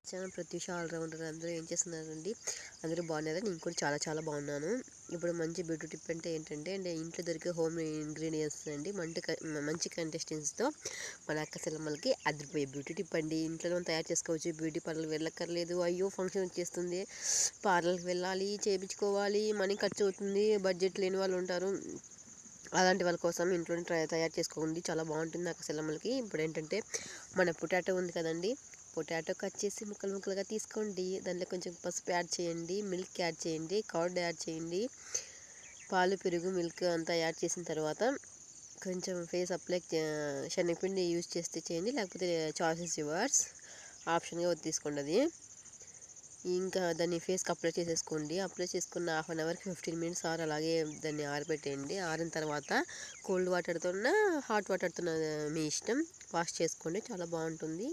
Channel Pratyusha allrounder అందరూ ఏం చేస్తున్నారండి? అందరూ బాగున్నారా? నేను కూడా చాలా చాలా బాగున్నాను. ఇప్పుడు మంచి బ్యూటీ టిప్ అంటే ఏంటంటే ఇంట్లో దొరికే హోమ్ ఇంగ్రీడియంట్స్ అండి మంచి కంటెస్టెంట్స్తో మన అక్క చెల్లెమ్మలకి అదిరిపోయే బ్యూటీ టిప్ అండి. ఇంట్లో తయారు చేసుకోవచ్చు. బ్యూటీ పార్లర్ వెళ్ళక్కర్లేదు. అయ్యో ఫంక్షన్ వచ్చేస్తుంది, పార్లర్కి వెళ్ళాలి, చేయించుకోవాలి, మనీ ఖర్చు అవుతుంది, బడ్జెట్ లేని వాళ్ళు ఉంటారు. అలాంటి వాళ్ళ కోసం ఇంట్లోనే తయారు చేసుకోండి. చాలా బాగుంటుంది అక్క చెల్లెమ్మలకి. ఇప్పుడు ఏంటంటే మన పొటాటో ఉంది కదండి, పొటాటో కట్ చేసి ముక్కలు ముక్కలుగా తీసుకోండి. దాంట్లో కొంచెం పసుపు యాడ్ చేయండి, మిల్క్ యాడ్ చేయండి, కర్డ్ యాడ్ చేయండి, పాలు పెరుగు మిల్క్ అంతా యాడ్ చేసిన తర్వాత కొంచెం ఫేస్ అప్లై శనగపిండి యూజ్ చేస్తే చేయండి, లేకపోతే చాయిస్ యువర్స్, ఆప్షన్గా తీసుకోండి అది. ఇంకా దాన్ని ఫేస్కి అప్లై చేసేసుకోండి. అప్లై చేసుకున్న 1/2 అవర్కి 15 మినిట్స్ అలాగే దాన్ని ఆరబెట్టేయండి. ఆరిన తర్వాత కోల్డ్ వాటర్తో హాట్ వాటర్తో మీ ఇష్టం వాష్ చేసుకోండి. చాలా బాగుంటుంది.